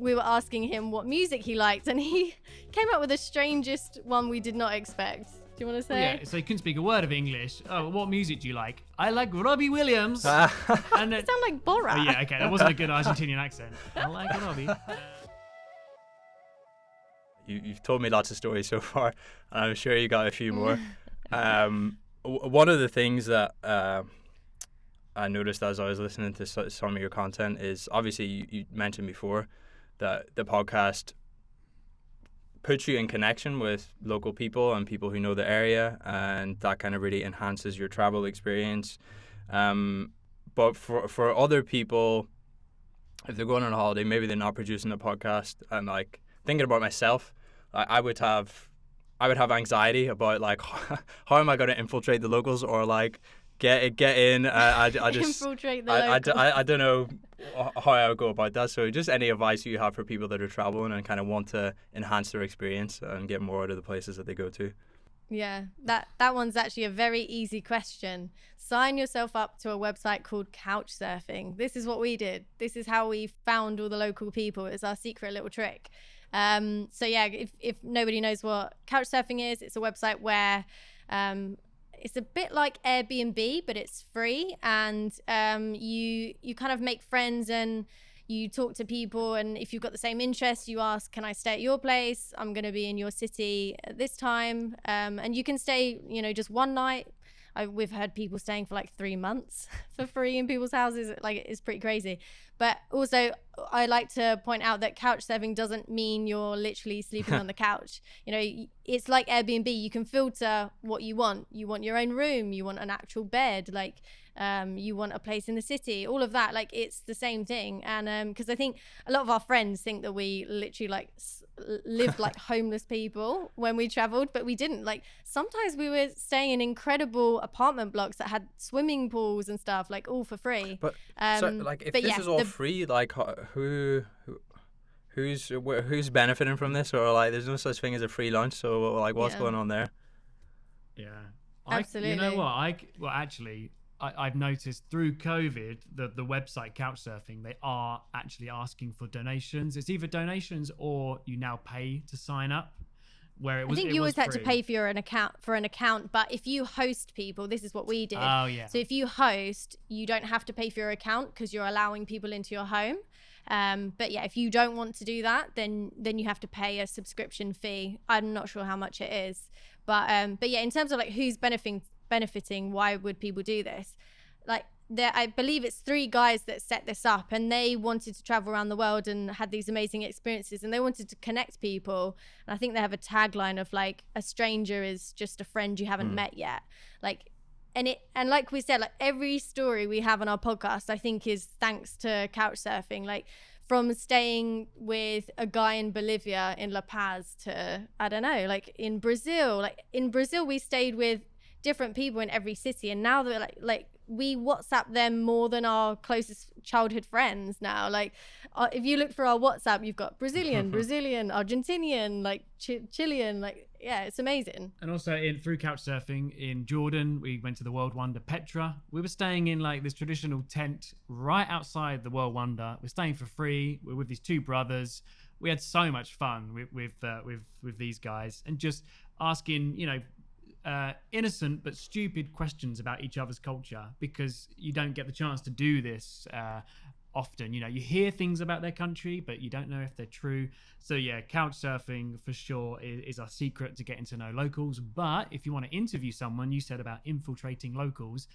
we were asking him what music he liked, and he came up with the strangest one we did not expect. Do you want to say? Yeah, so he couldn't speak a word of English. Oh, what music do you like? I like Robbie Williams. And it sounded like Borat. Oh, yeah, okay, that wasn't a good Argentinian accent. I like Robbie. You've told me lots of stories so far, and I'm sure you got a few more. One of the things that I noticed as I was listening to some of your content is, obviously you mentioned before that the podcast puts you in connection with local people and people who know the area, and that kind of really enhances your travel experience. But for other people, if they're going on a holiday, maybe they're not producing a podcast, and like thinking about myself, I would have anxiety about like how am I going to infiltrate the locals, or like get in. I just infiltrate the locals. I don't know how I would go about that. So just any advice you have for people that are traveling and kind of want to enhance their experience and get more out of the places that they go to. Yeah, that one's actually a very easy question. Sign yourself up to a website called Couchsurfing. This is what we did. This is how we found all the local people. It's our secret little trick. So yeah, if nobody knows what Couchsurfing is, it's a website where it's a bit like Airbnb, but it's free, and you kind of make friends and you talk to people, and if you've got the same interests, you ask, can I stay at your place? I'm going to be in your city at this time, and you can stay, just one night. We've heard people staying for like 3 months for free in people's houses. Like, it's pretty crazy. But also, I like to point out that couch surfing doesn't mean you're literally sleeping on the couch. It's like Airbnb. You can filter what you want. You want your own room. You want an actual bed. Like, you want a place in the city. All of that. Like, it's the same thing. And because I think a lot of our friends think that we literally lived like homeless people when we traveled, but we didn't. Like, sometimes we were staying in incredible apartment blocks that had swimming pools and stuff, like all for free. But so, like, if this is all free, like, who's benefiting from this? Or like, there's no such thing as a free lunch. So like, what's going on there? Yeah, absolutely. You know what? I've noticed through COVID, the website Couchsurfing, they are actually asking for donations. It's either donations or you now pay to sign up. Where I think you always had to pay for an account, but if you host people, this is what we did. Oh yeah. So if you host, you don't have to pay for your account because you're allowing people into your home. But yeah, if you don't want to do that, then you have to pay a subscription fee. I'm not sure how much it is, but yeah, in terms of like who's benefiting, why would people do this? Like, I believe it's 3 guys that set this up, and they wanted to travel around the world and had these amazing experiences, and they wanted to connect people. And I think they have a tagline of like, a stranger is just a friend you haven't met yet. Like, and like we said, like every story we have on our podcast, I think is thanks to Couchsurfing. Like, from staying with a guy in Bolivia in La Paz to, I don't know, like in Brazil. Like in Brazil, we stayed with different people in every city, and now they're like we WhatsApp them more than our closest childhood friends now. Like, if you look for our WhatsApp, you've got Brazilian, Argentinian, like Chilean, like, yeah, it's amazing. And also through Couchsurfing in Jordan, we went to the World Wonder Petra. We were staying in like this traditional tent right outside the World Wonder. We're staying for free. We're with these 2 brothers. We had so much fun with these guys, and just asking, innocent but stupid questions about each other's culture, because you don't get the chance to do this often. You hear things about their country, but you don't know if they're true. So yeah, Couchsurfing for sure is our secret to getting to know locals. But if you want to interview someone, you said about infiltrating locals,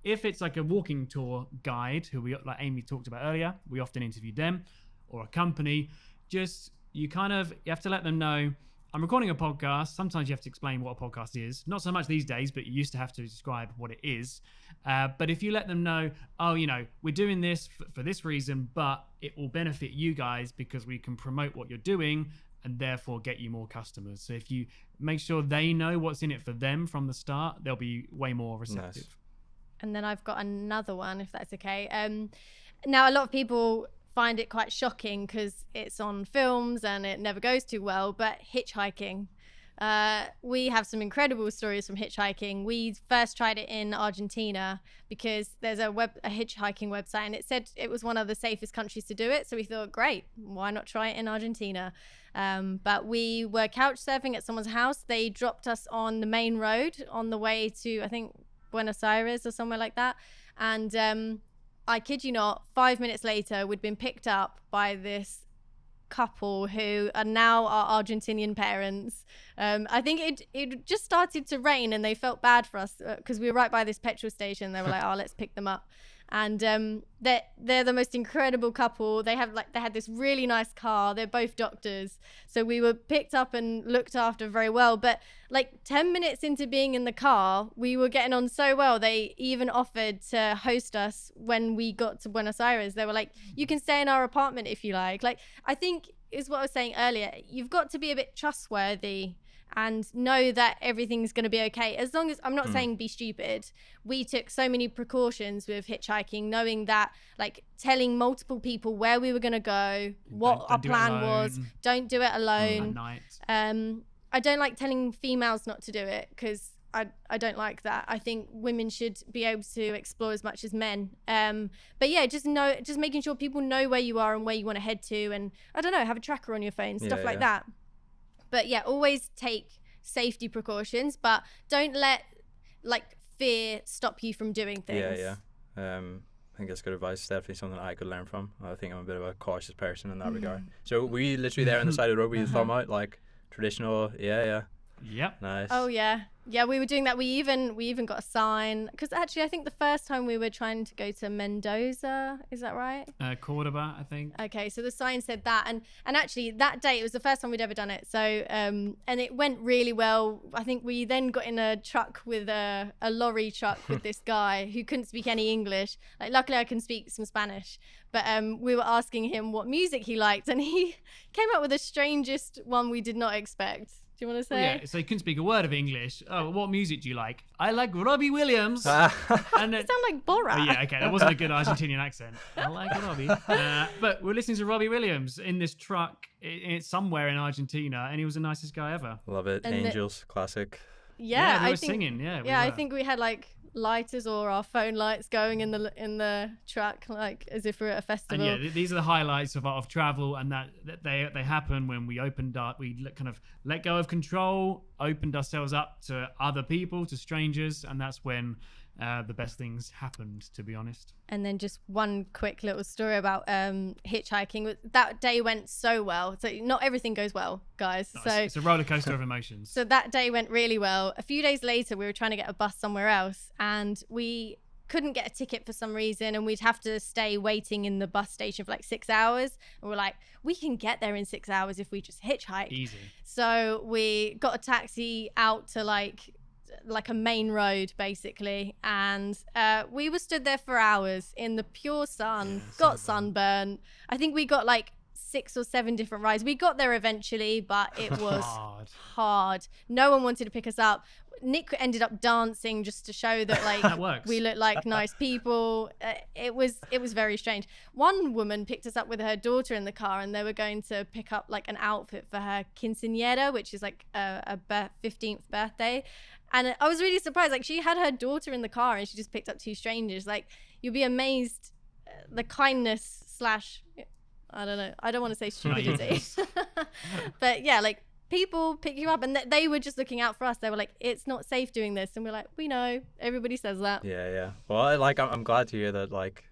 if it's like a walking tour guide who like Amy talked about earlier, we often interview them, or a company. You have to let them know, I'm recording a podcast. Sometimes you have to explain what a podcast is. Not so much these days, but you used to have to describe what it is. But if you let them know, we're doing this for this reason, but it will benefit you guys because we can promote what you're doing and therefore get you more customers. So if you make sure they know what's in it for them from the start, they'll be way more receptive. Nice. And then I've got another one, if that's okay. Now, a lot of people find it quite shocking because it's on films and it never goes too well, but hitchhiking. We have some incredible stories from hitchhiking. We first tried it in Argentina because there's a hitchhiking website, and it said it was one of the safest countries to do it. So we thought, great, why not try it in Argentina? But we were couch surfing at someone's house. They dropped us on the main road on the way to, I think, Buenos Aires or somewhere like that. And I kid you not, 5 minutes later, we'd been picked up by this couple who are now our Argentinian parents. I think it just started to rain, and they felt bad for us because we were right by this petrol station. They were like, "Oh, let's pick them up." And they're the most incredible couple. They had this really nice car. They're both doctors, so we were picked up and looked after very well. But like 10 minutes into being in the car, we were getting on so well. They even offered to host us when we got to Buenos Aires. They were like, "You can stay in our apartment if you like." Like, I think is what I was saying earlier. You've got to be a bit trustworthy and know that everything's going to be okay. As long as, I'm not saying be stupid. We took so many precautions with hitchhiking, knowing that, like, telling multiple people where we were going to go, what our plan was. Don't do it alone. At night. I don't like telling females not to do it because I don't like that. I think women should be able to explore as much as men. But yeah, just making sure people know where you are and where you want to head to. And I don't know, have a tracker on your phone, stuff like that. But yeah, always take safety precautions, but don't let like fear stop you from doing things. Yeah. I think that's good advice. It's definitely something I could learn from. I think I'm a bit of a cautious person in that regard. So were you literally there on the side of the road with your thumb out, like traditional? Yeah. Yep. Nice. Oh yeah, we were doing that. We even got a sign because actually I think the first time we were trying to go to Mendoza, is that right? Cordoba, I think. Okay, so the sign said that, and actually that day it was the first time we'd ever done it. So and it went really well. I think we then got in a truck with a lorry truck with this guy who couldn't speak any English. Like, luckily I can speak some Spanish, but we were asking him what music he liked, and he came up with the strangest one we did not expect. Do you want to say? Yeah, so he couldn't speak a word of English. Oh, what music do you like? I like Robbie Williams. And you sound like Borat. Oh, yeah, okay, that wasn't a good Argentinian accent. I like Robbie. But we're listening to Robbie Williams in this truck it's somewhere in Argentina, and he was the nicest guy ever. Love it. And Angels, classic. Yeah, we were singing. Yeah, I think we had like lighters or our phone lights going in the truck, like as if we're at a festival. And yeah, these are the highlights of travel, and that they happen when we opened up. We kind of let go of control, opened ourselves up to other people, to strangers, and that's when the best things happened, to be honest. And then just one quick little story about hitchhiking. That day went so well. So not everything goes well, guys. No, so it's a roller coaster of emotions. So that day went really well. A few days later, we were trying to get a bus somewhere else, and we couldn't get a ticket for some reason, and we'd have to stay waiting in the bus station for like 6 hours. And we're like, we can get there in 6 hours if we just hitchhike. Easy. So we got a taxi out to like a main road basically, and we were stood there for hours in the pure sun, got sunburn. I think we got like 6 or 7 different rides. We got there eventually, but it was hard. No one wanted to pick us up. Nick ended up dancing just to show that like we look like nice people. It was very strange. One woman picked us up with her daughter in the car, and they were going to pick up like an outfit for her quinceañera, which is like a 15th birthday. And I was really surprised. Like, she had her daughter in the car, and she just picked up 2 strangers. Like, you'll be amazed the kindness / I don't know. I don't want to say stupidity, but yeah, like, people pick you up, and they were just looking out for us. They were like, it's not safe doing this, and we're like, we know, everybody says that. Yeah. Well, I'm glad to hear that like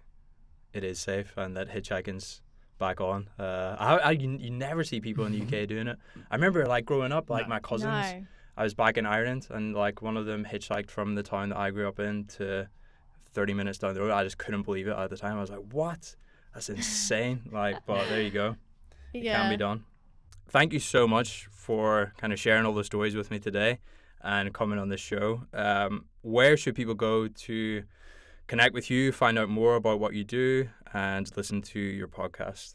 it is safe and that hitchhiking's back on. You never see people in the UK doing it. I remember like growing up, like my cousins. No. I was back in Ireland, and like one of them hitchhiked from the town that I grew up in to 30 minutes down the road. I just couldn't believe it at the time. I was like, what? That's insane. Like, but there you go. It can be done. Thank you so much for kind of sharing all the stories with me today and coming on this show. Where should people go to connect with you, find out more about what you do, and listen to your podcast?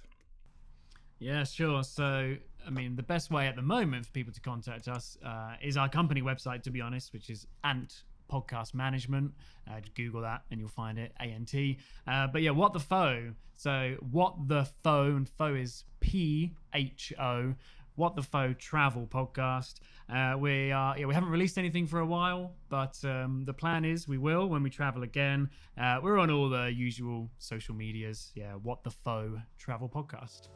Yeah, sure. So, I mean, the best way at the moment for people to contact us is our company website, to be honest, which is Ant Podcast Management. Just Google that and you'll find it, ANT. But yeah, What the Pho. So What the Pho, and Pho is PHO. What the Faux Travel Podcast. We haven't released anything for a while, but the plan is we will when we travel again. We're on all the usual social medias. Yeah, What the Faux Travel Podcast.